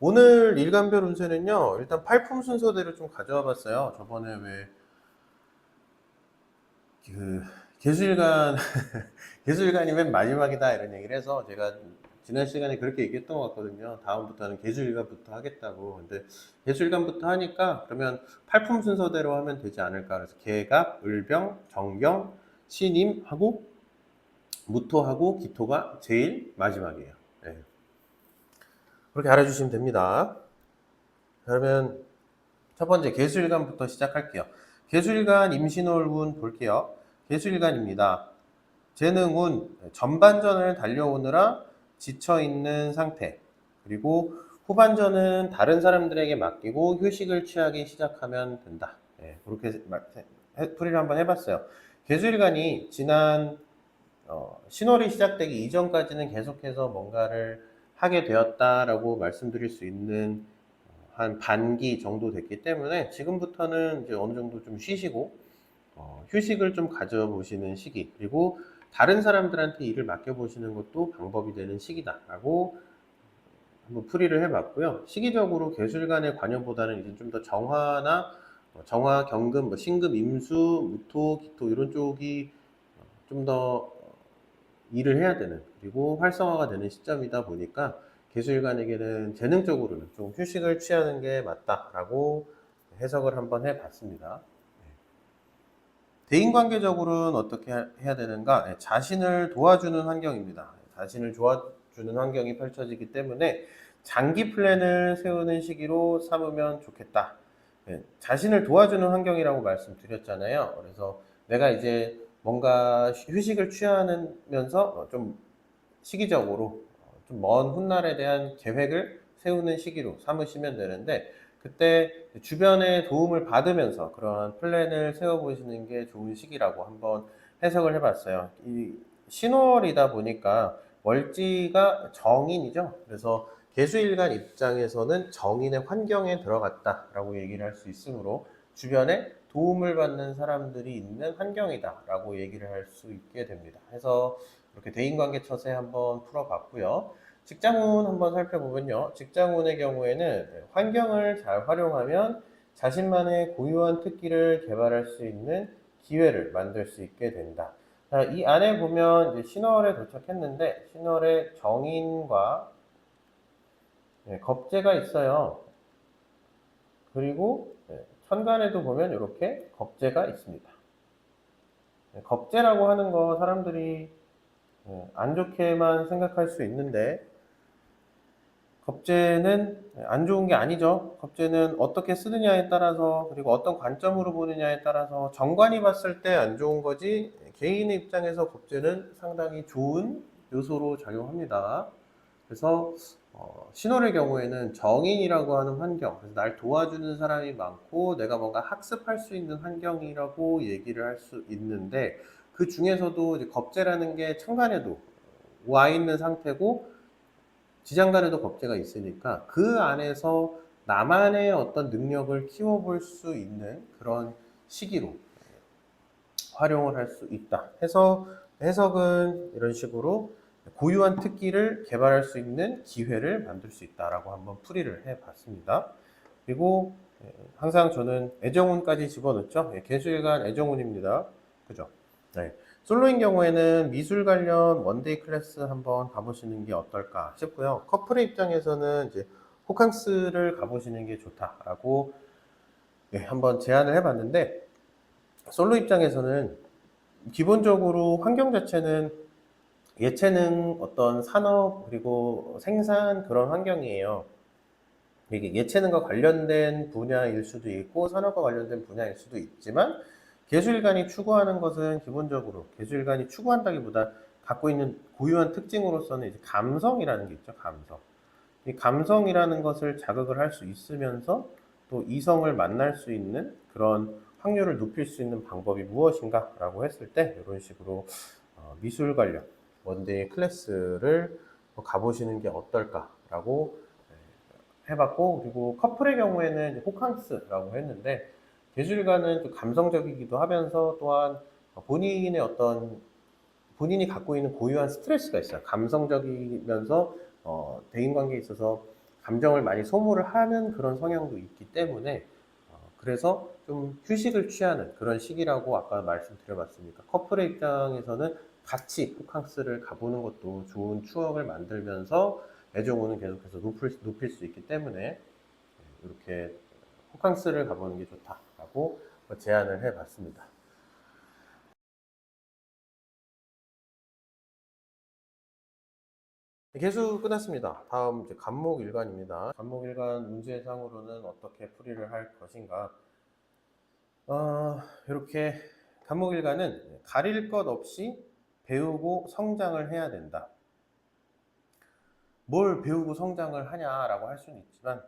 오늘 일간별 운세는요, 일단 팔품 순서대로 좀 가져와 봤어요. 저번에 왜, 개수일간, 개수일간이 맨 마지막이다 이런 얘기를 해서 제가 지난 시간에 그렇게 얘기했던 것 같거든요. 다음부터는 개수일간부터 하겠다고. 근데 개수일간부터 하니까 그러면 팔품 순서대로 하면 되지 않을까. 그래서 개갑, 을병, 정경, 신임 하고, 무토하고 기토가 제일 마지막이에요. 네. 그렇게 알아주시면 됩니다. 그러면 첫 번째 개수일간부터 시작할게요. 개수일간 임신월운 볼게요. 개수일간입니다. 재능운 전반전을 달려오느라 지쳐있는 상태, 그리고 후반전은 다른 사람들에게 맡기고 휴식을 취하기 시작하면 된다. 네, 그렇게 풀이를 한번 해봤어요. 개수일간이 지난 신월이 시작되기 이전까지는 계속해서 뭔가를 하게 되었다라고 말씀드릴 수 있는 한 반기 정도 됐기 때문에 지금부터는 이제 어느 정도 좀 쉬시고 휴식을 좀 가져보시는 시기, 그리고 다른 사람들한테 일을 맡겨보시는 것도 방법이 되는 시기다라고 한번 풀이를 해봤고요. 시기적으로 개술간의 관여보다는 이제 좀 더 정화나 정화, 경금, 뭐 신금, 임수, 무토, 기토 이런 쪽이 좀 더 일을 해야 되는, 그리고 활성화가 되는 시점이다 보니까 개수일관에게는 재능적으로는 좀 휴식을 취하는 게 맞다라고 해석을 한번 해봤습니다. 대인관계적으로는 어떻게 해야 되는가? 네, 자신을 도와주는 환경입니다. 자신을 도와주는 환경이 펼쳐지기 때문에 장기 플랜을 세우는 시기로 삼으면 좋겠다. 네, 자신을 도와주는 환경이라고 말씀드렸잖아요. 그래서 내가 이제 뭔가 휴식을 취하면서 좀 시기적으로 좀 먼 훗날에 대한 계획을 세우는 시기로 삼으시면 되는데, 그때 주변의 도움을 받으면서 그런 플랜을 세워보시는 게 좋은 시기라고 한번 해석을 해봤어요. 이 신월이다 보니까 월지가 정인이죠. 그래서 개수일간 입장에서는 정인의 환경에 들어갔다라고 얘기를 할 수 있으므로 주변에 도움을 받는 사람들이 있는 환경이다라고 얘기를 할 수 있게 됩니다. 해서 이렇게 대인관계 처세 한번 풀어봤고요. 직장운 한번 살펴보면요. 직장운의 경우에는 환경을 잘 활용하면 자신만의 고유한 특기를 개발할 수 있는 기회를 만들 수 있게 된다. 자, 이 안에 보면 이제 신월에 도착했는데 신월에 정인과 겁재가 있어요. 그리고 천간에도 보면 이렇게 겁재가 있습니다. 겁재라고 하는 거 사람들이 안 좋게만 생각할 수 있는데, 겁재는 안 좋은 게 아니죠. 겁재는 어떻게 쓰느냐에 따라서, 그리고 어떤 관점으로 보느냐에 따라서 정관이 봤을 때 안 좋은 거지, 개인의 입장에서 겁재는 상당히 좋은 요소로 작용합니다. 그래서 신월의 경우에는 정인이라고 하는 환경, 그래서 날 도와주는 사람이 많고 내가 뭔가 학습할 수 있는 환경이라고 얘기를 할 수 있는데, 그 중에서도 이제 겁재라는 게 천간에도 와 있는 상태고 지장간에도 겁재가 있으니까 그 안에서 나만의 어떤 능력을 키워볼 수 있는 그런 시기로 활용을 할 수 있다 해서, 해석은 이런 식으로 고유한 특기를 개발할 수 있는 기회를 만들 수 있다라고 한번 풀이를 해 봤습니다. 그리고 항상 저는 애정운까지 집어넣죠. 개수일간 애정운입니다. 그죠? 네. 솔로인 경우에는 미술 관련 원데이 클래스 한번 가보시는 게 어떨까 싶고요. 커플의 입장에서는 이제 호캉스를 가보시는 게 좋다라고 한번 제안을 해봤는데, 솔로 입장에서는 기본적으로 환경 자체는 예체능 어떤 산업 그리고 생산 그런 환경이에요. 이게 예체능과 관련된 분야일 수도 있고 산업과 관련된 분야일 수도 있지만, 개수일간이 추구하는 것은 기본적으로, 개수일간이 추구한다기보다 갖고 있는 고유한 특징으로서는 이제 감성이라는 게 있죠. 감성. 이 감성이라는 것을 자극을 할 수 있으면서 또 이성을 만날 수 있는 그런 확률을 높일 수 있는 방법이 무엇인가 라고 했을 때 이런 식으로 미술 관련 원데이 클래스를 가보시는 게 어떨까라고 해봤고, 그리고 커플의 경우에는 이제 호캉스라고 했는데, 개술가는 좀 감성적이기도 하면서 또한 본인의 어떤 본인이 갖고 있는 고유한 스트레스가 있어요. 감성적이면서 대인관계에 있어서 감정을 많이 소모를 하는 그런 성향도 있기 때문에 그래서 좀 휴식을 취하는 그런 시기라고 아까 말씀드려봤으니까 커플의 입장에서는 같이 호캉스를 가보는 것도 좋은 추억을 만들면서 애정호는 계속해서 높일 수 있기 때문에 이렇게 호캉스를 가보는 게 좋다라고 제안을 해봤습니다. 개수 끝났습니다. 다음 이제 간목일간입니다. 간목일간 문제상으로는 어떻게 풀이를 할 것인가? 이렇게 간목일간은 가릴 것 없이 배우고 성장을 해야 된다. 뭘 배우고 성장을 하냐라고 할 수는 있지만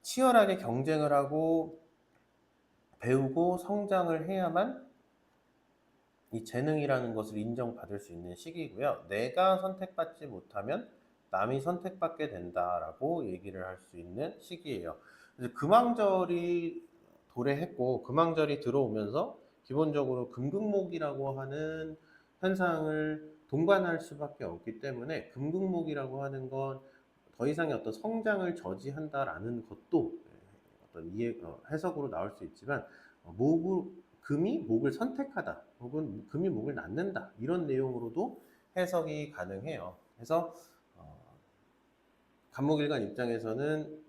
치열하게 경쟁을 하고 배우고 성장을 해야만 이 재능이라는 것을 인정받을 수 있는 시기고요. 내가 선택받지 못하면 남이 선택받게 된다라고 얘기를 할 수 있는 시기예요. 그래서 금왕절이 도래했고 금왕절이 들어오면서 기본적으로 금극목이라고 하는 현상을 동반할 수밖에 없기 때문에 금극목이라고 하는 건 더 이상의 어떤 성장을 저지한다라는 것도 어떤 해석으로 나올 수 있지만 목을 금이 목을 선택하다 혹은 금이 목을 낳는다 이런 내용으로도 해석이 가능해요. 그래서 간목일간 입장에서는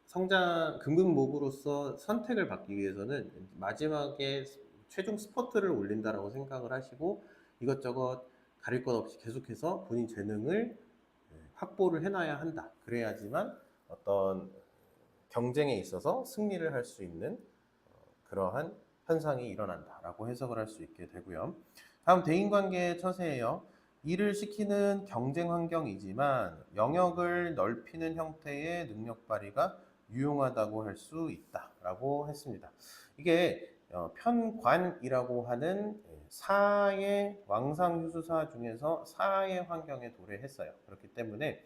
성장 금극목으로서 선택을 받기 위해서는 마지막에 최종 스퍼트를 올린다라고 생각을 하시고 이것저것 가릴 것 없이 계속해서 본인 재능을 확보를 해놔야 한다. 그래야지만 어떤 경쟁에 있어서 승리를 할 수 있는 그러한 현상이 일어난다라고 해석을 할 수 있게 되고요. 다음 대인관계의 처세예요. 일을 시키는 경쟁 환경이지만 영역을 넓히는 형태의 능력 발휘가 유용하다고 할 수 있다라고 했습니다. 이게 편관이라고 하는 사의 왕상휴수사 중에서 사의 환경에 도래했어요. 그렇기 때문에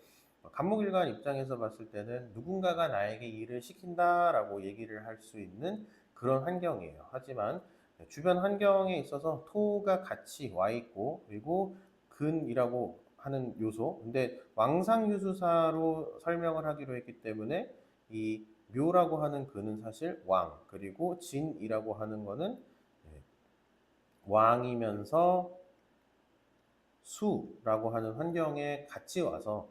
간목일관 입장에서 봤을 때는 누군가가 나에게 일을 시킨다라고 얘기를 할 수 있는 그런 환경이에요. 하지만 주변 환경에 있어서 토가 같이 와 있고 그리고 근이라고 하는 요소 근데 왕상휴수사로 설명을 하기로 했기 때문에 이 묘라고 하는 근은 사실 왕 그리고 진이라고 하는 거는 왕이면서 수라고 하는 환경에 같이 와서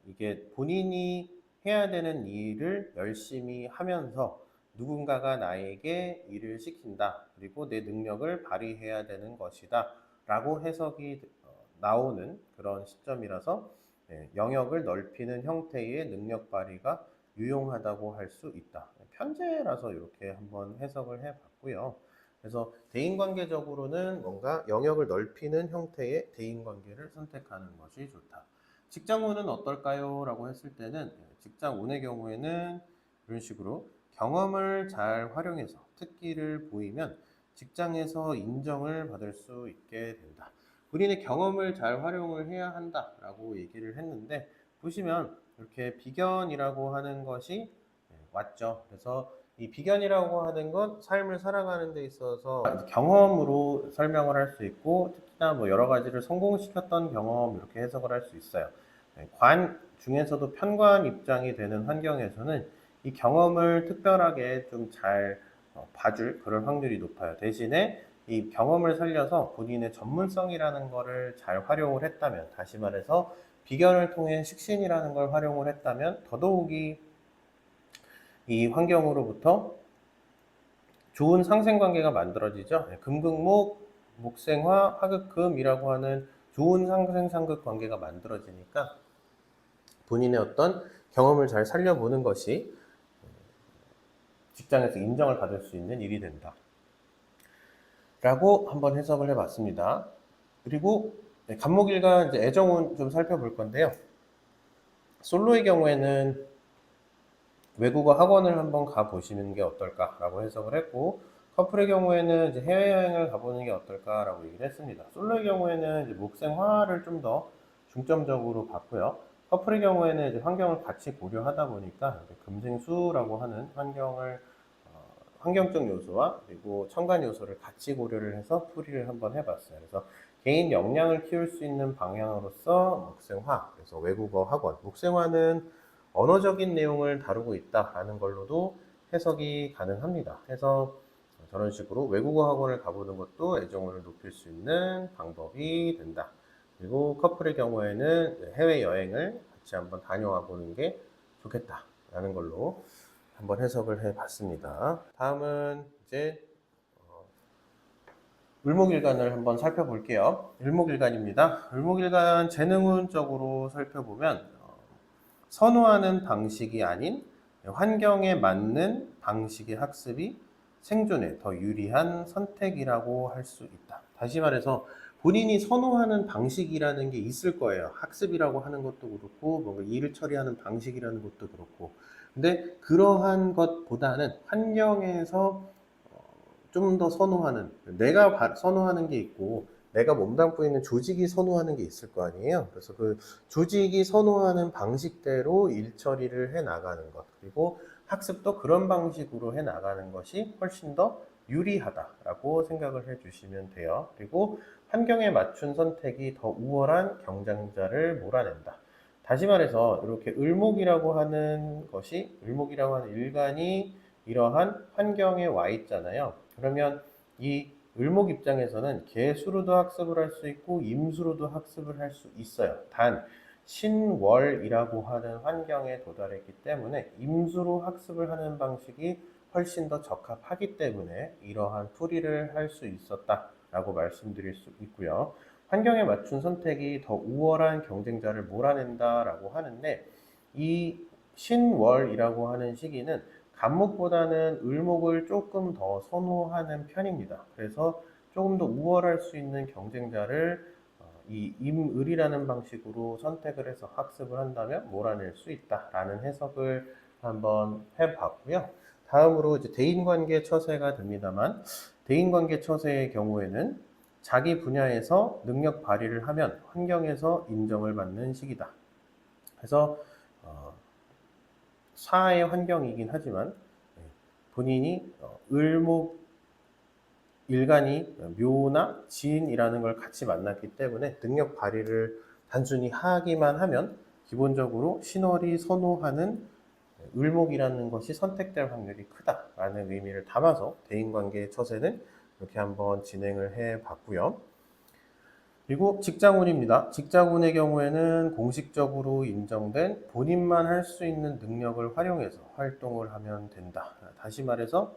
이게 본인이 해야 되는 일을 열심히 하면서 누군가가 나에게 일을 시킨다. 그리고 내 능력을 발휘해야 되는 것이다. 라고 해석이 나오는 그런 시점이라서 영역을 넓히는 형태의 능력 발휘가 유용하다고 할 수 있다. 편제라서 이렇게 한번 해석을 해봤고요. 그래서 대인관계적으로는 뭔가 영역을 넓히는 형태의 대인관계를 선택하는 것이 좋다. 직장운은 어떨까요? 라고 했을 때는 직장운의 경우에는 이런 식으로 경험을 잘 활용해서 특기를 보이면 직장에서 인정을 받을 수 있게 된다. 본인의 경험을 잘 활용을 해야 한다라고 얘기를 했는데 보시면 이렇게 비견이라고 하는 것이 왔죠. 그래서 이 비견이라고 하는 건 삶을 살아가는 데 있어서 경험으로 설명을 할 수 있고 특히나 뭐 여러 가지를 성공시켰던 경험 이렇게 해석을 할 수 있어요. 관 중에서도 편관 입장이 되는 환경에서는 이 경험을 특별하게 좀 잘 봐줄 그런 확률이 높아요. 대신에 이 경험을 살려서 본인의 전문성이라는 거를 잘 활용을 했다면 다시 말해서 비견을 통해 식신이라는 걸 활용을 했다면 더더욱이 이 환경으로부터 좋은 상생관계가 만들어지죠. 금극목, 목생화, 화극금이라고 하는 좋은 상생상극 관계가 만들어지니까 본인의 어떤 경험을 잘 살려보는 것이 직장에서 인정을 받을 수 있는 일이 된다. 라고 한번 해석을 해봤습니다. 그리고 간목일간 이제 애정운 좀 살펴볼 건데요. 솔로의 경우에는 외국어 학원을 한번 가보시는 게 어떨까라고 해석을 했고 커플의 경우에는 이제 해외여행을 가보는 게 어떨까라고 얘기를 했습니다. 솔로의 경우에는 이제 목생화를 좀 더 중점적으로 봤고요. 커플의 경우에는 이제 환경을 같이 고려하다 보니까 금생수라고 하는 환경적 요소와 그리고 첨간 요소를 같이 고려를 해서 풀이를 한번 해봤어요. 그래서 개인 역량을 키울 수 있는 방향으로서 묵생화, 그래서 외국어 학원, 묵생화는 언어적인 내용을 다루고 있다라는 걸로도 해석이 가능합니다. 해서 저런 식으로 외국어 학원을 가보는 것도 애정을 높일 수 있는 방법이 된다. 그리고 커플의 경우에는 해외여행을 같이 한번 다녀와 보는 게 좋겠다라는 걸로 한번 해석을 해 봤습니다. 다음은 이제 을목일간을 한번 살펴볼게요. 을목일간입니다. 을목일간 재능운적으로 살펴보면 선호하는 방식이 아닌 환경에 맞는 방식의 학습이 생존에 더 유리한 선택이라고 할 수 있다. 다시 말해서 본인이 선호하는 방식이라는 게 있을 거예요. 학습이라고 하는 것도 그렇고 뭔가 일을 처리하는 방식이라는 것도 그렇고. 근데 그러한 것보다는 환경에서 좀 더 선호하는, 내가 선호하는 게 있고 내가 몸담고 있는 조직이 선호하는 게 있을 거 아니에요. 그래서 그 조직이 선호하는 방식대로 일 처리를 해 나가는 것, 그리고 학습도 그런 방식으로 해 나가는 것이 훨씬 더 유리하다라고 생각을 해 주시면 돼요. 그리고 환경에 맞춘 선택이 더 우월한 경쟁자를 몰아낸다. 다시 말해서 이렇게 을목이라고 하는 것이, 을목이라고 하는 일간이 이러한 환경에 와 있잖아요. 그러면 이 을목 입장에서는 개수로도 학습을 할 수 있고 임수로도 학습을 할 수 있어요. 단 신월이라고 하는 환경에 도달했기 때문에 임수로 학습을 하는 방식이 훨씬 더 적합하기 때문에 이러한 풀이를 할 수 있었다라고 말씀드릴 수 있고요. 환경에 맞춘 선택이 더 우월한 경쟁자를 몰아낸다라고 하는데, 이 신월이라고 하는 시기는 간목보다는 을목을 조금 더 선호하는 편입니다. 그래서 조금 더 우월할 수 있는 경쟁자를 이 임을이라는 방식으로 선택을 해서 학습을 한다면 몰아낼 수 있다라는 해석을 한번 해봤고요. 다음으로 이제 대인관계 처세가 됩니다만, 대인관계 처세의 경우에는 자기 분야에서 능력 발휘를 하면 환경에서 인정을 받는 시기다. 그래서 사의 환경이긴 하지만 본인이 을목 일간이 묘나 지인이라는 걸 같이 만났기 때문에 능력 발휘를 단순히 하기만 하면 기본적으로 신월이 선호하는 을목이라는 것이 선택될 확률이 크다라는 의미를 담아서 대인관계 처세는 이렇게 한번 진행을 해 봤고요. 그리고 직장운입니다. 직장운의 경우에는 공식적으로 인정된 본인만 할 수 있는 능력을 활용해서 활동을 하면 된다. 다시 말해서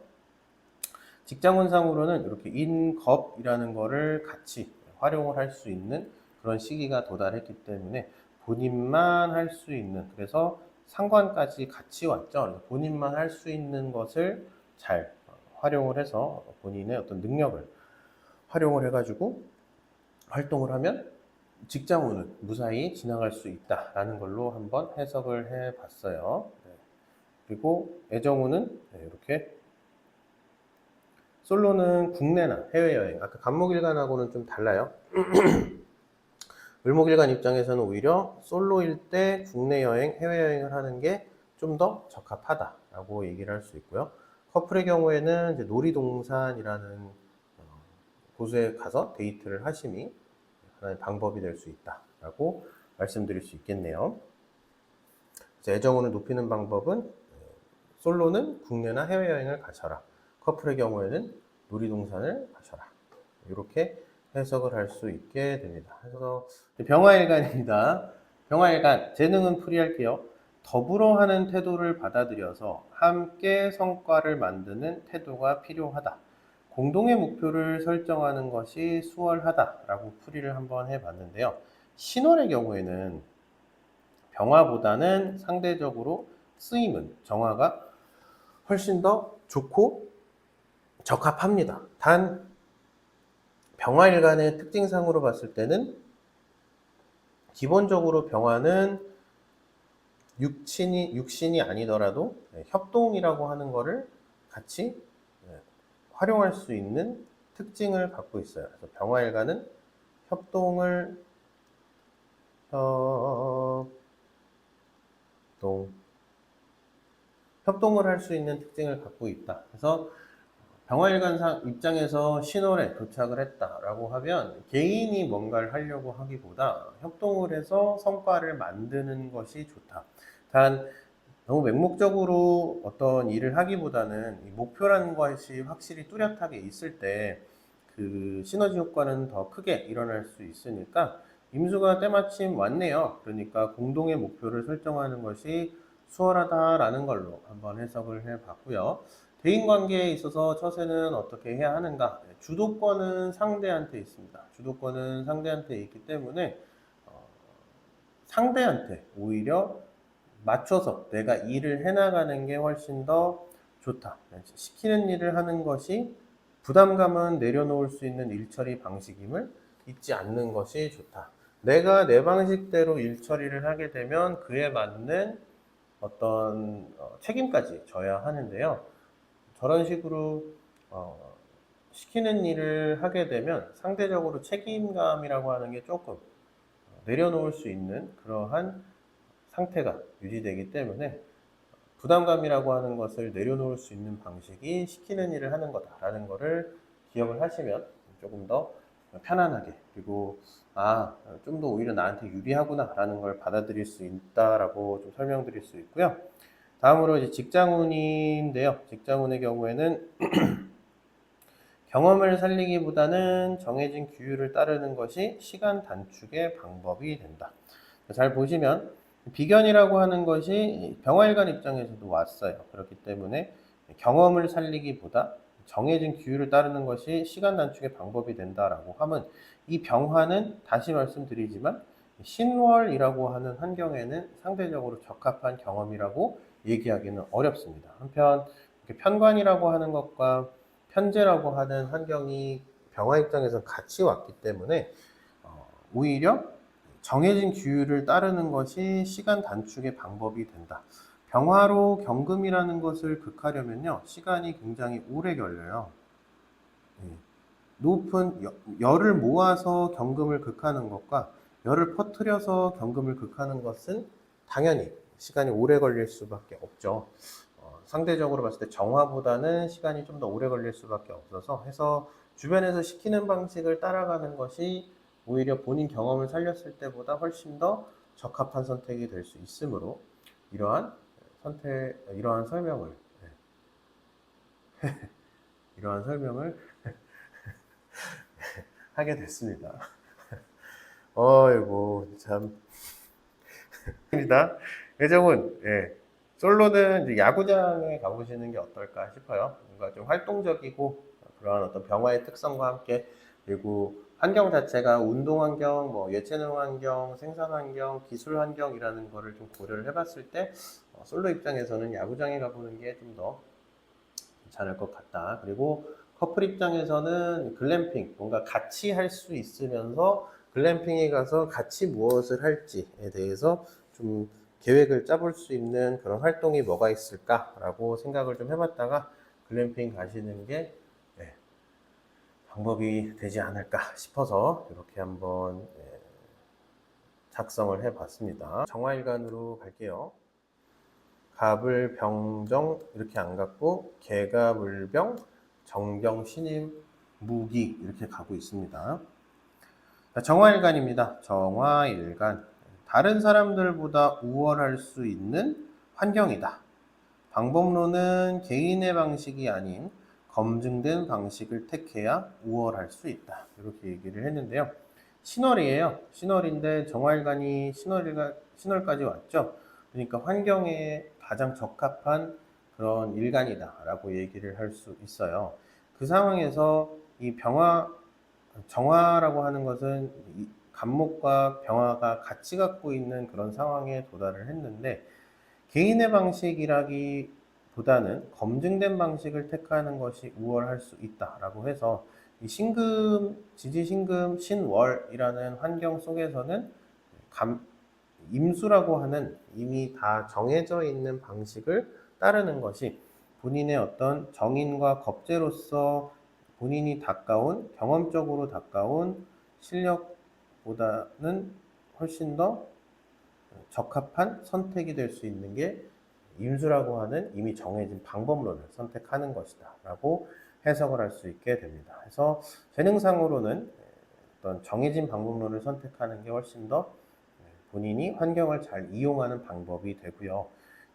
직장운상으로는 이렇게 인겁이라는 거를 같이 활용을 할 수 있는 그런 시기가 도달했기 때문에 본인만 할 수 있는, 그래서 상관까지 같이 왔죠. 그래서 본인만 할 수 있는 것을 잘 활용을 해서 본인의 어떤 능력을 활용을 해가지고 활동을 하면 직장운은 무사히 지나갈 수 있다라는 걸로 한번 해석을 해 봤어요. 그리고 애정운은 이렇게 솔로는 국내나 해외여행, 아까 간목일간하고는 좀 달라요. 을목일간 입장에서는 오히려 솔로일 때 국내 여행, 해외여행을 하는 게 좀 더 적합하다라고 얘기를 할 수 있고요. 커플의 경우에는 이제 놀이동산이라는 곳에 가서 데이트를 하심이 하나의 방법이 될 수 있다라고 말씀드릴 수 있겠네요. 애정운을 높이는 방법은 솔로는 국내나 해외여행을 가셔라. 커플의 경우에는 놀이동산을 가셔라. 이렇게 해석을 할 수 있게 됩니다. 그래서 병화일간입니다. 병화일간 재능은 풀이할게요. 더불어 하는 태도를 받아들여서 함께 성과를 만드는 태도가 필요하다. 공동의 목표를 설정하는 것이 수월하다라고 풀이를 한번 해봤는데요. 신월의 경우에는 병화보다는 상대적으로 쓰임은 정화가 훨씬 더 좋고 적합합니다. 단 병화일간의 특징상으로 봤을 때는 기본적으로 병화는 육신이 아니더라도 협동이라고 하는 거를 같이 활용할 수 있는 특징을 갖고 있어요. 그래서 병화일간은 협동을 협동을 할 수 있는 특징을 갖고 있다. 그래서 병화일관 입장에서 신월에 도착을 했다라고 하면 개인이 뭔가를 하려고 하기보다 협동을 해서 성과를 만드는 것이 좋다. 단 너무 맹목적으로 어떤 일을 하기보다는 이 목표라는 것이 확실히 뚜렷하게 있을 때 그 시너지 효과는 더 크게 일어날 수 있으니까 임수가 때마침 왔네요. 그러니까 공동의 목표를 설정하는 것이 수월하다라는 걸로 한번 해석을 해 봤고요. 대인관계에 있어서 처세는 어떻게 해야 하는가? 주도권은 상대한테 있습니다. 주도권은 상대한테 있기 때문에 어, 상대한테 오히려 맞춰서 내가 일을 해나가는 게 훨씬 더 좋다. 시키는 일을 하는 것이 부담감은 내려놓을 수 있는 일처리 방식임을 잊지 않는 것이 좋다. 내가 내 방식대로 일처리를 하게 되면 그에 맞는 어떤 책임까지 져야 하는데요. 저런 식으로 시키는 일을 하게 되면 상대적으로 책임감이라고 하는 게 조금 내려놓을 수 있는 그러한 상태가 유지되기 때문에 부담감이라고 하는 것을 내려놓을 수 있는 방식이 시키는 일을 하는 거다라는 것을 기억을 하시면 조금 더 편안하게, 그리고 좀 더 오히려 나한테 유리하구나라는 걸 받아들일 수 있다라고 좀 설명드릴 수 있고요. 다음으로 이제 직장운인데요. 직장운의 경우에는 경험을 살리기보다는 정해진 규율을 따르는 것이 시간 단축의 방법이 된다. 잘 보시면 비견이라고 하는 것이 병활관 입장에서도 왔어요. 그렇기 때문에 경험을 살리기보다 정해진 규율을 따르는 것이 시간 단축의 방법이 된다라고 하면 이 병화는 다시 말씀드리지만 신월이라고 하는 환경에는 상대적으로 적합한 경험이라고 얘기하기는 어렵습니다. 한편 편관이라고 하는 것과 편제라고 하는 환경이 병화 입장에서 같이 왔기 때문에 오히려 정해진 규율을 따르는 것이 시간 단축의 방법이 된다. 병화로 경금이라는 것을 극하려면요, 시간이 굉장히 오래 걸려요. 높은 열을 모아서 경금을 극하는 것과 열을 퍼뜨려서 경금을 극하는 것은 당연히 시간이 오래 걸릴 수밖에 없죠. 상대적으로 봤을 때 정화보다는 시간이 좀 더 오래 걸릴 수밖에 없어서 해서 주변에서 시키는 방식을 따라가는 것이 오히려 본인 경험을 살렸을 때보다 훨씬 더 적합한 선택이 될 수 있으므로 이러한 이러한 설명을 이러한 설명을 하게 됐습니다. 어이고 참 입니다. 예정은 솔로는 이제 야구장에 가보시는 게 어떨까 싶어요. 뭔가 좀 활동적이고 그런 어떤 병화의 특성과 함께, 그리고 환경 자체가 운동 환경, 뭐 예체능 환경, 생산 환경, 기술 환경이라는 거를 좀 고려를 해봤을 때 솔로 입장에서는 야구장에 가보는 게 좀 더 괜찮을 것 같다. 그리고 커플 입장에서는 글램핑, 뭔가 같이 할 수 있으면서 글램핑에 가서 같이 무엇을 할지에 대해서 좀 계획을 짜볼 수 있는 그런 활동이 뭐가 있을까라고 생각을 좀 해봤다가 글램핑 가시는 게 방법이 되지 않을까 싶어서 이렇게 한번 작성을 해봤습니다. 정화일간으로 갈게요. 갑을 병정 이렇게 안 갖고 개가 물병, 정경 신임, 무기 이렇게 가고 있습니다. 정화일간입니다. 정화일간. 다른 사람들보다 우월할 수 있는 환경이다. 방법론은 개인의 방식이 아닌 검증된 방식을 택해야 우월할 수 있다. 이렇게 얘기를 했는데요. 신월이에요. 신월인데 정화일간이 신월까지 왔죠. 그러니까 환경에 가장 적합한 그런 일간이다라고 얘기를 할 수 있어요. 그 상황에서 이 정화라고 하는 것은 이 간목과 병화가 같이 갖고 있는 그런 상황에 도달을 했는데 개인의 방식이라기보다는 검증된 방식을 택하는 것이 우월할 수 있다라고 해서 이 신금, 지지신금, 신월이라는 환경 속에서는 임수라고 하는 이미 다 정해져 있는 방식을 따르는 것이 본인의 어떤 정인과 겁재로서 본인이 경험적으로 가까운 실력보다는 훨씬 더 적합한 선택이 될 수 있는 게 임수라고 하는 이미 정해진 방법론을 선택하는 것이다 라고 해석을 할 수 있게 됩니다. 그래서 재능상으로는 어떤 정해진 방법론을 선택하는 게 훨씬 더 본인이 환경을 잘 이용하는 방법이 되고요.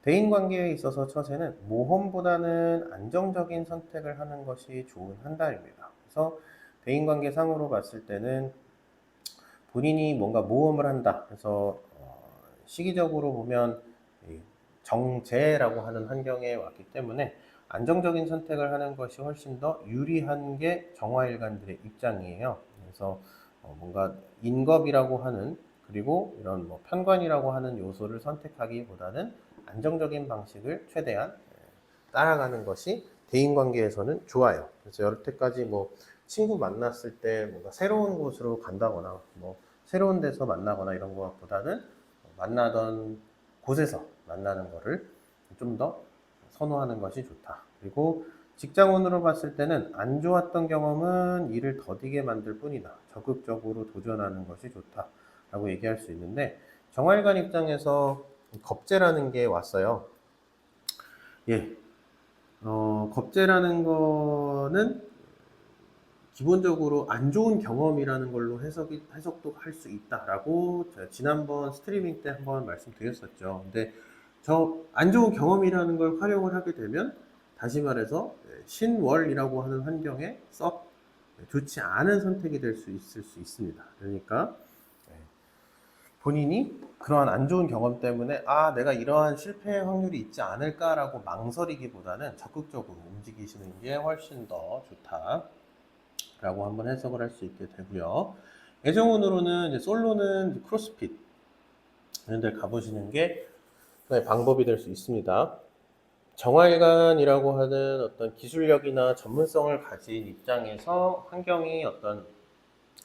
대인관계에 있어서 처세는 모험보다는 안정적인 선택을 하는 것이 좋은 한 달입니다. 그래서 대인관계상으로 봤을 때는 본인이 뭔가 모험을 한다. 그래서 시기적으로 보면 정제라고 하는 환경에 왔기 때문에 안정적인 선택을 하는 것이 훨씬 더 유리한 게 정화일관들의 입장이에요. 그래서 뭔가 인겁이라고 하는 그리고 이런 뭐 편관이라고 하는 요소를 선택하기보다는 안정적인 방식을 최대한 따라가는 것이 대인관계에서는 좋아요. 그래서 여태까지 뭐 친구 만났을 때 뭔가 새로운 곳으로 간다거나 뭐 새로운 데서 만나거나 이런 것보다는 만나던 곳에서 만나는 거를 좀 더 선호하는 것이 좋다. 그리고 직장운으로 봤을 때는 안 좋았던 경험은 일을 더디게 만들 뿐이다. 적극적으로 도전하는 것이 좋다. 라고 얘기할 수 있는데 정활관 입장에서 겁재라는 게 왔어요. 예, 겁재라는 거는 기본적으로 안 좋은 경험이라는 걸로 해석도 할 수 있다라고 제가 지난번 스트리밍 때 한번 말씀드렸었죠. 근데 저 안 좋은 경험이라는 걸 활용을 하게 되면 다시 말해서 신월이라고 하는 환경에 썩 좋지 않은 선택이 될 수 있을 수 있습니다. 그러니까 본인이 그러한 안 좋은 경험 때문에 아 내가 이러한 실패 확률이 있지 않을까라고 망설이기보다는 적극적으로 움직이시는 게 훨씬 더 좋다. 라고 한번 해석을 할 수 있게 되고요. 애정운으로는 이제 솔로는 크로스핏 이런 데 가보시는 게 방법이 될 수 있습니다. 정활관이라고 하는 어떤 기술력이나 전문성을 가진 입장에서 환경이 어떤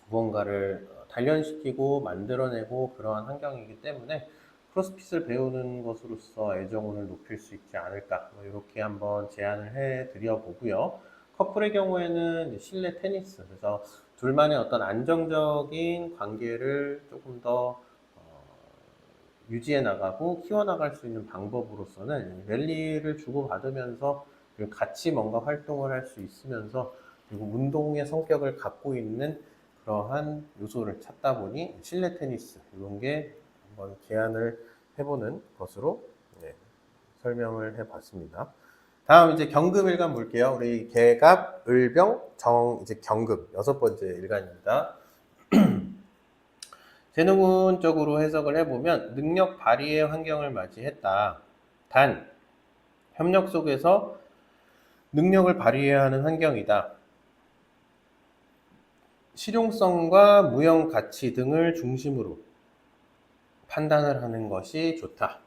무언가를 단련시키고 만들어내고 그러한 환경이기 때문에 크로스핏을 배우는 것으로서 애정운을 높일 수 있지 않을까 이렇게 한번 제안을 해 드려 보고요. 커플의 경우에는 실내 테니스 그래서 둘만의 어떤 안정적인 관계를 조금 더 유지해 나가고 키워나갈 수 있는 방법으로서는 랠리를 주고받으면서 그리고 같이 뭔가 활동을 할 수 있으면서 그리고 운동의 성격을 갖고 있는 그러한 요소를 찾다 보니 실내 테니스 이런 게 한번 제안을 해보는 것으로 설명을 해봤습니다. 다음 이제 경금 일간 볼게요. 우리 개갑, 을병, 정 이제 경금 여섯 번째 일간입니다. 재능운적으로 해석을 해보면 능력 발휘의 환경을 맞이했다. 단 협력 속에서 능력을 발휘해야 하는 환경이다. 실용성과 무형 가치 등을 중심으로 판단을 하는 것이 좋다.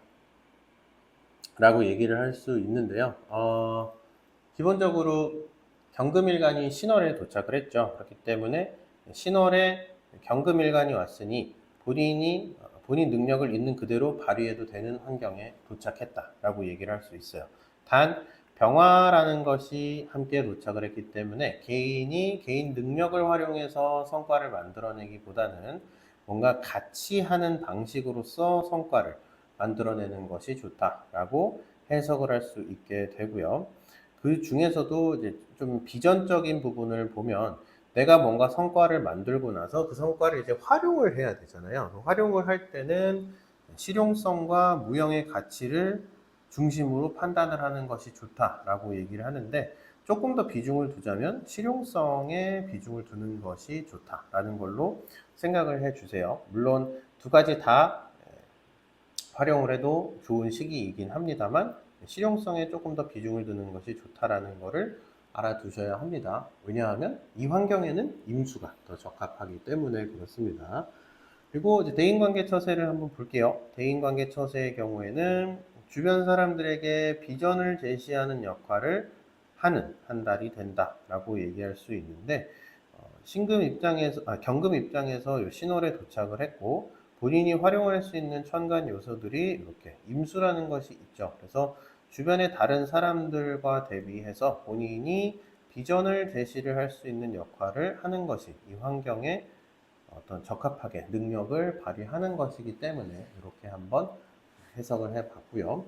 라고 얘기를 할 수 있는데요. 기본적으로 경금일간이 신월에 도착을 했죠. 그렇기 때문에 신월에 경금일간이 왔으니 본인 능력을 있는 그대로 발휘해도 되는 환경에 도착했다라고 얘기를 할 수 있어요. 단 병화라는 것이 함께 도착을 했기 때문에 개인이 개인 능력을 활용해서 성과를 만들어내기보다는 뭔가 같이 하는 방식으로서 성과를 만들어내는 것이 좋다라고 해석을 할 수 있게 되고요. 그 중에서도 이제 좀 비전적인 부분을 보면 내가 뭔가 성과를 만들고 나서 그 성과를 이제 활용을 해야 되잖아요. 활용을 할 때는 실용성과 무형의 가치를 중심으로 판단을 하는 것이 좋다라고 얘기를 하는데 조금 더 비중을 두자면 실용성에 비중을 두는 것이 좋다라는 걸로 생각을 해 주세요. 물론 두 가지 다 활용을 해도 좋은 시기이긴 합니다만 실용성에 조금 더 비중을 두는 것이 좋다라는 것을 알아두셔야 합니다. 왜냐하면 이 환경에는 임수가 더 적합하기 때문에 그렇습니다. 그리고 이제 대인관계 처세를 한번 볼게요. 대인관계 처세의 경우에는 주변 사람들에게 비전을 제시하는 역할을 하는 한 달이 된다라고 얘기할 수 있는데 신금 입장에서 경금 입장에서 신월에 도착을 했고 본인이 활용할 수 있는 천간 요소들이 이렇게 임수라는 것이 있죠. 그래서 주변의 다른 사람들과 대비해서 본인이 비전을 제시를 할 수 있는 역할을 하는 것이 이 환경에 어떤 적합하게 능력을 발휘하는 것이기 때문에 이렇게 한번 해석을 해 봤고요.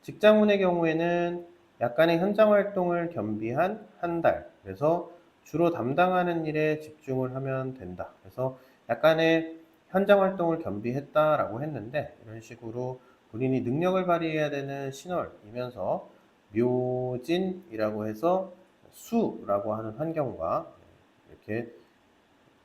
직장운의 경우에는 약간의 현장 활동을 겸비한 한 달, 그래서 주로 담당하는 일에 집중을 하면 된다. 그래서 약간의 현장 활동을 겸비했다라고 했는데 이런 식으로 본인이 능력을 발휘해야 되는 신월이면서 묘진이라고 해서 수라고 하는 환경과 이렇게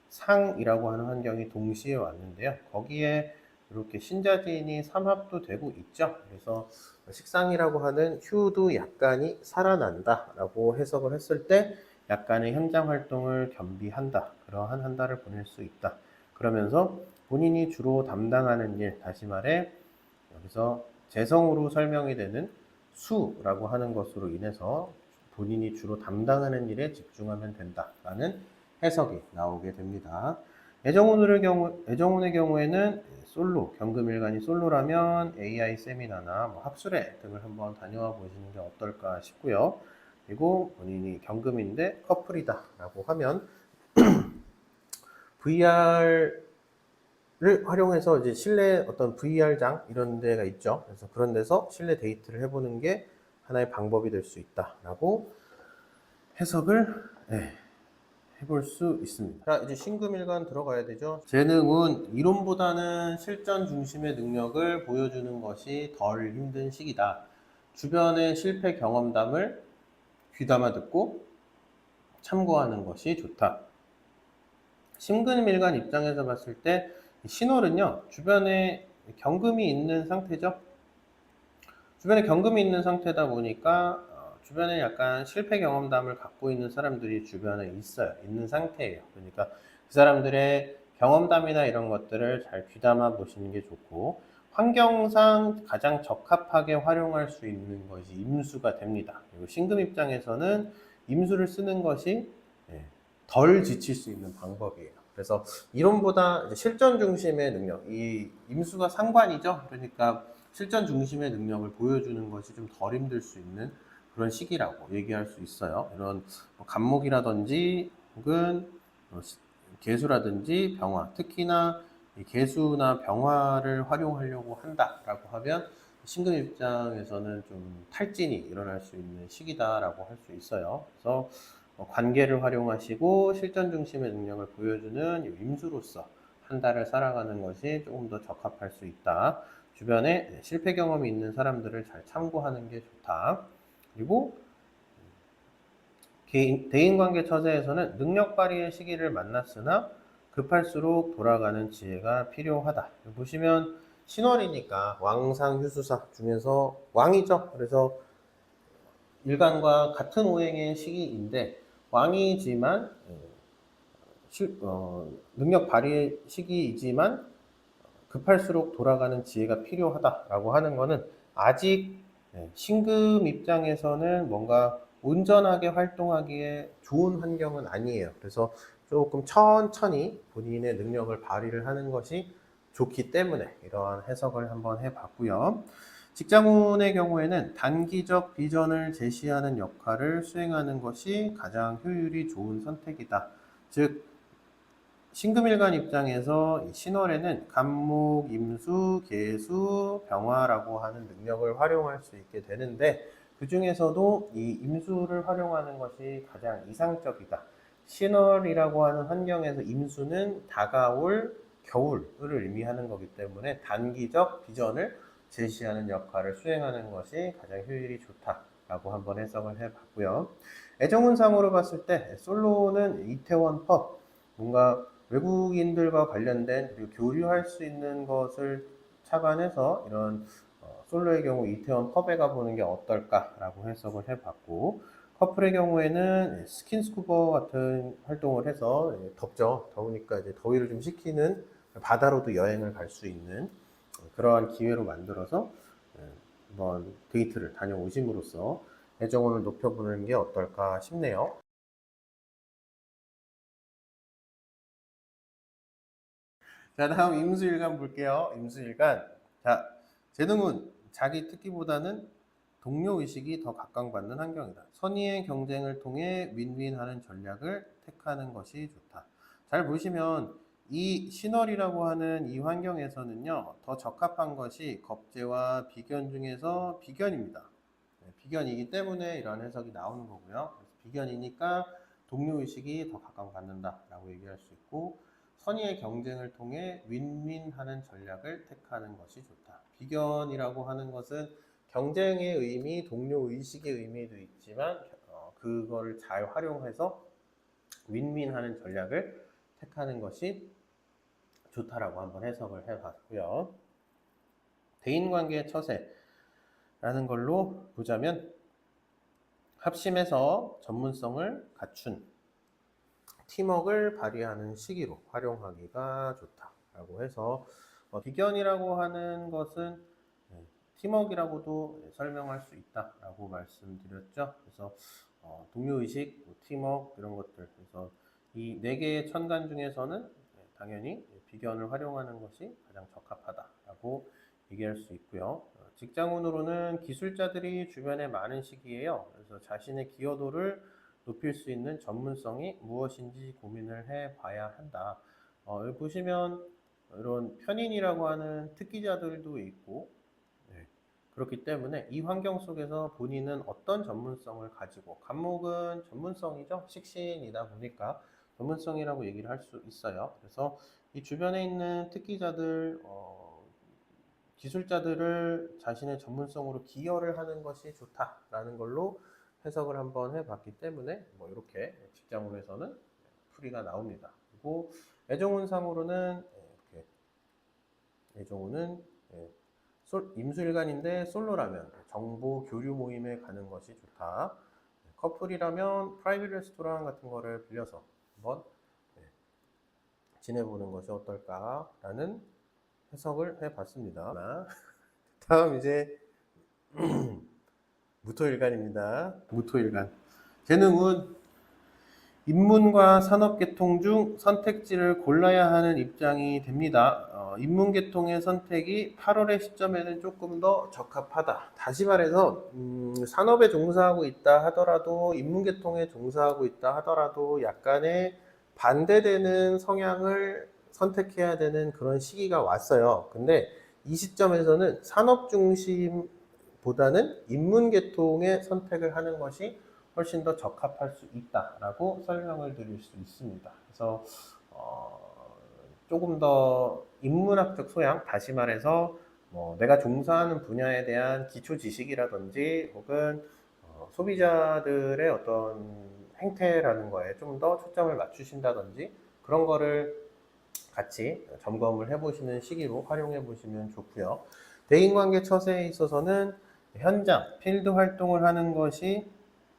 상이라고 하는 환경이 동시에 왔는데요. 거기에 이렇게 신자진이 삼합도 되고 있죠. 그래서 식상이라고 하는 휴도 약간이 살아난다 라고 해석을 했을 때 약간의 현장 활동을 겸비한다. 그러한 한 달을 보낼 수 있다. 그러면서 본인이 주로 담당하는 일, 다시 말해 여기서 재성으로 설명이 되는 수라고 하는 것으로 인해서 본인이 주로 담당하는 일에 집중하면 된다라는 해석이 나오게 됩니다. 애정운의 경우에는 솔로, 경금일간이 솔로라면 AI 세미나나 뭐 학술회 등을 한번 다녀와 보시는 게 어떨까 싶고요. 그리고 본인이 경금인데 커플이다라고 하면 VR을 활용해서 이제 실내 어떤 VR장 이런 데가 있죠. 그래서 그런 데서 실내 데이트를 해보는 게 하나의 방법이 될 수 있다라고 해석을 해볼 수 있습니다. 자, 이제 신금일간 들어가야 되죠. 재능은 이론보다는 실전 중심의 능력을 보여주는 것이 덜 힘든 시기다. 주변의 실패 경험담을 귀담아 듣고 참고하는 것이 좋다. 신금일간 입장에서 봤을 때 신월은요, 주변에 경금이 있는 상태죠. 주변에 경금이 있는 상태다 보니까 주변에 약간 실패 경험담을 갖고 있는 사람들이 주변에 있어요. 있는 상태예요. 그러니까 그 사람들의 경험담이나 이런 것들을 잘 귀담아 보시는 게 좋고 환경상 가장 적합하게 활용할 수 있는 것이 임수가 됩니다. 그리고 신금 입장에서는 임수를 쓰는 것이 덜 지칠 수 있는 방법이에요. 그래서 이론보다 실전 중심의 능력, 이 임수가 상관이죠. 그러니까 실전 중심의 능력을 보여주는 것이 좀 덜 힘들 수 있는 그런 시기라고 얘기할 수 있어요. 이런 간목이라든지 혹은 개수라든지 병화, 특히나 개수나 병화를 활용하려고 한다라고 하면 신금 입장에서는 좀 탈진이 일어날 수 있는 시기다라고 할 수 있어요. 그래서 관계를 활용하시고 실전 중심의 능력을 보여주는 임수로서 한 달을 살아가는 것이 조금 더 적합할 수 있다. 주변에 실패 경험이 있는 사람들을 잘 참고하는 게 좋다. 그리고 대인관계 처세에서는 능력 발휘의 시기를 만났으나 급할수록 돌아가는 지혜가 필요하다. 보시면 신월이니까 왕상 휴수사 중에서 왕이죠. 그래서 일간과 같은 오행의 시기인데 왕이지만 능력 발휘의 시기이지만 급할수록 돌아가는 지혜가 필요하다라고 하는 것은 아직 신금 입장에서는 뭔가 온전하게 활동하기에 좋은 환경은 아니에요. 그래서 조금 천천히 본인의 능력을 발휘를 하는 것이 좋기 때문에 이러한 해석을 한번 해봤고요. 직장운의 경우에는 단기적 비전을 제시하는 역할을 수행하는 것이 가장 효율이 좋은 선택이다. 즉 신금일간 입장에서 신월에는 간목, 임수, 계수, 병화라고 하는 능력을 활용할 수 있게 되는데 그 중에서도 이 임수를 활용하는 것이 가장 이상적이다. 신월이라고 하는 환경에서 임수는 다가올 겨울을 의미하는 거기 때문에 단기적 비전을 제시하는 역할을 수행하는 것이 가장 효율이 좋다라고 한번 해석을 해봤고요. 애정운상으로 봤을 때 솔로는 이태원 펍, 뭔가 외국인들과 관련된 그리고 교류할 수 있는 것을 착안해서 이런 솔로의 경우 이태원 펍에 가보는 게 어떨까라고 해석을 해봤고 커플의 경우에는 스킨스쿠버 같은 활동을 해서 덥죠. 더우니까 이제 더위를 좀 식히는 바다로도 여행을 갈 수 있는 그러한 기회로 만들어서 한번 데이트를 다녀오심으로써 애정운을 높여보는 게 어떨까 싶네요. 자, 다음 임수일간 볼게요. 임수일간. 자, 재능은 자기 특기보다는 동료 의식이 더 각광받는 환경이다. 선의의 경쟁을 통해 윈윈하는 전략을 택하는 것이 좋다. 잘 보시면 이 신월이라고 하는 이 환경에서는요, 더 적합한 것이 겁재와 비견 중에서 비견입니다. 비견이기 때문에 이런 해석이 나오는 거고요. 비견이니까 동료의식이 더 각광받는다라고 얘기할 수 있고, 선의의 경쟁을 통해 윈윈하는 전략을 택하는 것이 좋다. 비견이라고 하는 것은 경쟁의 의미, 동료의식의 의미도 있지만 그거를 잘 활용해서 윈윈하는 전략을 택하는 것이 좋다라고 한번 해석을 해봤고요. 대인관계 처세라는 걸로 보자면 합심해서 전문성을 갖춘 팀워크를 발휘하는 시기로 활용하기가 좋다라고 해서 비견이라고 하는 것은 팀워크라고도 설명할 수 있다라고 말씀드렸죠. 그래서 동료의식, 팀워크 이런 것들, 그래서 이 네 개의 천간 중에서는 당연히 비견을 활용하는 것이 가장 적합하다라고 얘기할 수 있고요. 직장운으로는 기술자들이 주변에 많은 시기예요. 그래서 자신의 기여도를 높일 수 있는 전문성이 무엇인지 고민을 해봐야 한다. 여기 보시면 이런 편인이라고 하는 특기자들도 있고, 그렇기 때문에 이 환경 속에서 본인은 어떤 전문성을 가지고, 간목은 전문성이죠. 식신이다 보니까 전문성이라고 얘기를 할 수 있어요. 그래서 이 주변에 있는 특기자들, 기술자들을 자신의 전문성으로 기여를 하는 것이 좋다라는 걸로 해석을 한번 해봤기 때문에 이렇게 직장운에서는 풀이가 나옵니다. 그리고 애정운상으로는 이렇게 애정운은 임수일간인데 솔로라면 정보 교류 모임에 가는 것이 좋다. 커플이라면 프라이빗 레스토랑 같은 거를 빌려서 한번 지내보는 것이 어떨까라는 해석을 해봤습니다. 다음 이제 무토일간입니다. 무토일간. 재능은 인문과 산업계통 중 선택지를 골라야 하는 입장이 됩니다. 인문계통의 선택이 8월의 시점에는 조금 더 적합하다. 다시 말해서 산업에 종사하고 있다 하더라도, 인문계통에 종사하고 있다 하더라도 약간의 반대되는 성향을 선택해야 되는 그런 시기가 왔어요. 근데 이 시점에서는 산업 중심보다는 인문계통의 선택을 하는 것이 훨씬 더 적합할 수 있다라고 설명을 드릴 수 있습니다. 그래서 조금 더 인문학적 소양, 다시 말해서 내가 종사하는 분야에 대한 기초 지식이라든지 혹은 소비자들의 어떤 행태라는 거에 좀 더 초점을 맞추신다든지 그런 거를 같이 점검을 해보시는 시기로 활용해 보시면 좋고요. 대인관계 처세에 있어서는 현장, 필드 활동을 하는 것이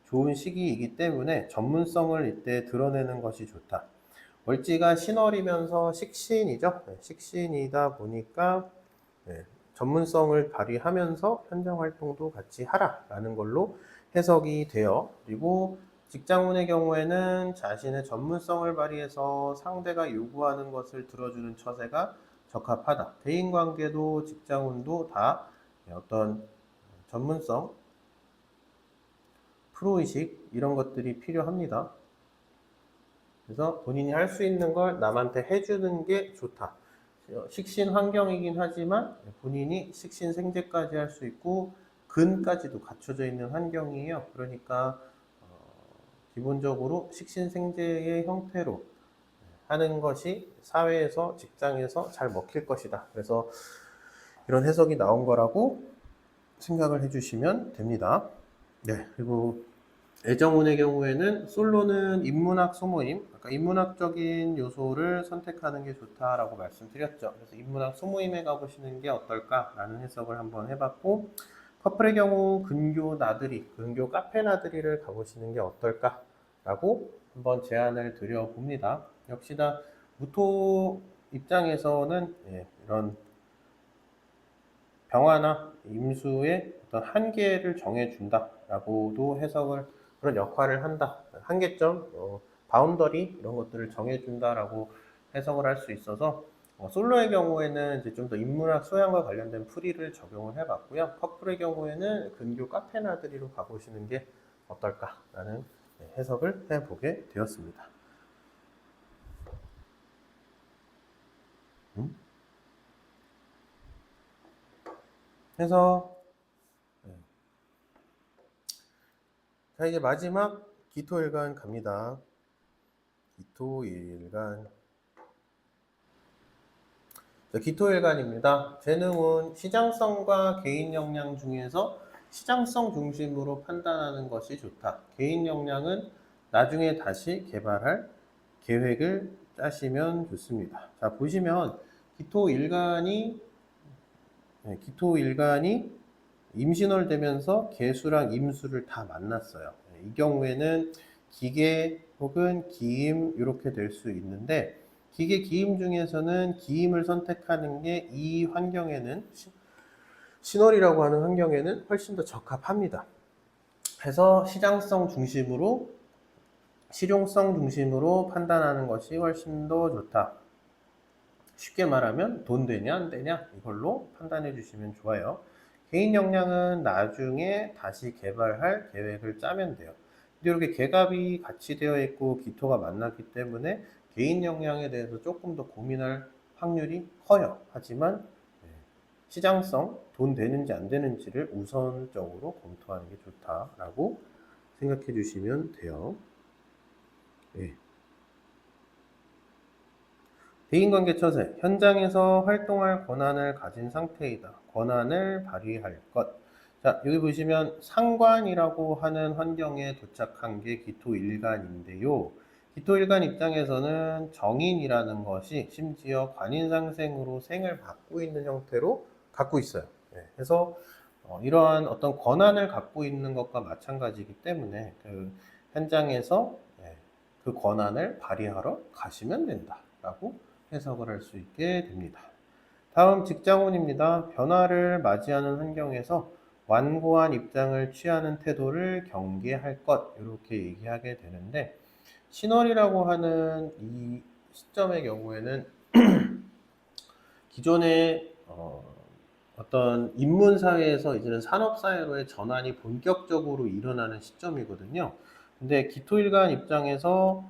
좋은 시기이기 때문에 전문성을 이때 드러내는 것이 좋다. 월지가 신월이면서 식신이죠. 식신이다 보니까 전문성을 발휘하면서 현장 활동도 같이 하라라는 걸로 해석이 돼요. 그리고 직장운의 경우에는 자신의 전문성을 발휘해서 상대가 요구하는 것을 들어주는 처세가 적합하다. 대인관계도 직장운도 다 어떤 전문성, 프로의식 이런 것들이 필요합니다. 그래서 본인이 할 수 있는 걸 남한테 해주는 게 좋다. 식신 환경이긴 하지만 본인이 식신 생재까지 할 수 있고 근까지도 갖춰져 있는 환경이에요. 그러니까 기본적으로 식신 생재의 형태로 하는 것이 사회에서, 직장에서 잘 먹힐 것이다. 그래서 이런 해석이 나온 거라고 생각을 해주시면 됩니다. 네, 그리고 애정운의 경우에는 솔로는 인문학 소모임, 아까 인문학적인 요소를 선택하는 게 좋다라고 말씀드렸죠. 그래서 인문학 소모임에 가보시는 게 어떨까라는 해석을 한번 해봤고, 커플의 경우 근교 나들이, 근교 카페 나들이를 가보시는 게 어떨까라고 한번 제안을 드려봅니다. 역시나 무토 입장에서는 이런 병화나 임수의 어떤 한계를 정해준다라고도 해석을, 그런 역할을 한다. 한계점, 바운더리 이런 것들을 정해준다라고 해석을 할 수 있어서 솔로의 경우에는 이제 좀 더 인문학 소양과 관련된 풀이를 적용을 해봤고요. 커플의 경우에는 근교 카페 나들이로 가보시는 게 어떨까라는 해석을 해보게 되었습니다. 그래서 자, 이제 마지막 기토일간 갑니다. 기토일간. 자, 기토일간입니다. 재능은 시장성과 개인 역량 중에서 시장성 중심으로 판단하는 것이 좋다. 개인 역량은 나중에 다시 개발할 계획을 짜시면 좋습니다. 자, 보시면 기토일간이 임신월 되면서 개수랑 임수를 다 만났어요. 이 경우에는 기계 혹은 기임 이렇게 될 수 있는데, 기계 기임 중에서는 기임을 선택하는 게 이 환경에는 신월이라고 하는 환경에는 훨씬 더 적합합니다. 그래서 실용성 중심으로 판단하는 것이 훨씬 더 좋다. 쉽게 말하면 돈 되냐 안 되냐 이걸로 판단해 주시면 좋아요. 개인 역량은 나중에 다시 개발할 계획을 짜면 돼요. 근데 이렇게 계갑이 같이 되어 있고 기토가 만났기 때문에 개인 역량에 대해서 조금 더 고민할 확률이 커요. 하지만 시장성, 돈 되는지 안 되는지를 우선적으로 검토하는 게 좋다라고 생각해 주시면 돼요. 예. 대인관계 처세, 현장에서 활동할 권한을 가진 상태이다. 권한을 발휘할 것. 자, 여기 보시면 상관이라고 하는 환경에 도착한 게 기토일간인데요. 기토일간 입장에서는 정인이라는 것이 심지어 관인상생으로 생을 받고 있는 형태로 갖고 있어요. 그래서 이러한 어떤 권한을 갖고 있는 것과 마찬가지이기 때문에 그 현장에서 그 권한을 발휘하러 가시면 된다라고 해석을 할 수 있게 됩니다. 다음 직장운입니다. 변화를 맞이하는 환경에서 완고한 입장을 취하는 태도를 경계할 것 이렇게 얘기하게 되는데, 신월이라고 하는 이 시점의 경우에는 기존의 어떤 인문사회에서 이제는 산업사회로의 전환이 본격적으로 일어나는 시점이거든요. 근데 기토일간 입장에서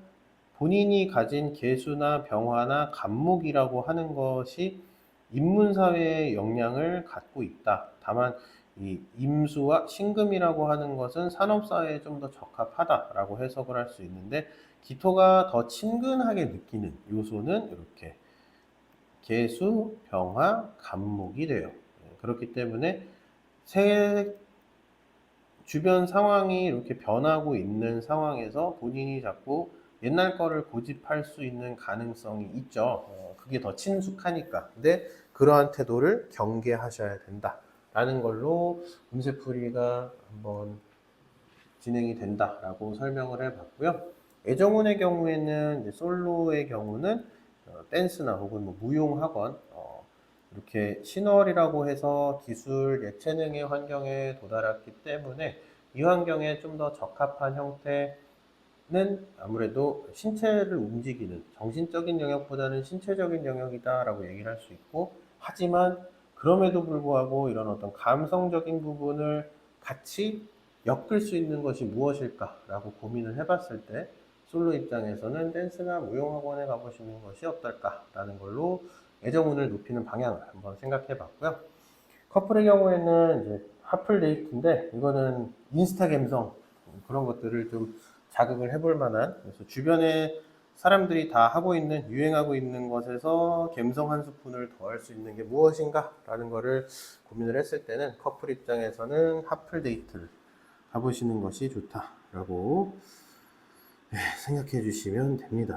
본인이 가진 계수나 병화나 간목이라고 하는 것이 인문사회의 영향을 갖고 있다. 다만 이 임수와 신금이라고 하는 것은 산업사회에 좀 더 적합하다라고 해석을 할 수 있는데, 기토가 더 친근하게 느끼는 요소는 이렇게 계수, 병화, 간목이 돼요. 그렇기 때문에 주변 상황이 이렇게 변하고 있는 상황에서 본인이 자꾸 옛날 거를 고집할 수 있는 가능성이 있죠. 그게 더 친숙하니까. 근데 그러한 태도를 경계하셔야 된다. 라는 걸로 운세풀이가 한번 진행이 된다라고 설명을 해봤고요. 애정운의 경우에는 솔로의 경우는 댄스나 혹은 뭐 무용학원 이렇게 신월이라고 해서 기술 예체능의 환경에 도달했기 때문에 이 환경에 좀 더 적합한 형태는 아무래도 신체를 움직이는 정신적인 영역보다는 신체적인 영역이다라고 얘기를 할 수 있고, 하지만 그럼에도 불구하고 이런 어떤 감성적인 부분을 같이 엮을 수 있는 것이 무엇일까라고 고민을 해봤을 때 솔로 입장에서는 댄스나 무용학원에 가보시는 것이 어떨까라는 걸로 애정운을 높이는 방향을 한번 생각해 봤고요. 커플의 경우에는 이제 하플 데이트인데, 이거는 인스타 감성 그런 것들을 좀 자극을 해볼 만한, 그래서 주변에 사람들이 다 하고 있는 유행하고 있는 것에서 감성 한 스푼을 더할 수 있는 게 무엇인가 라는 거를 고민을 했을 때는 커플 입장에서는 하플 데이트를 가보시는 것이 좋다라고 생각해 주시면 됩니다.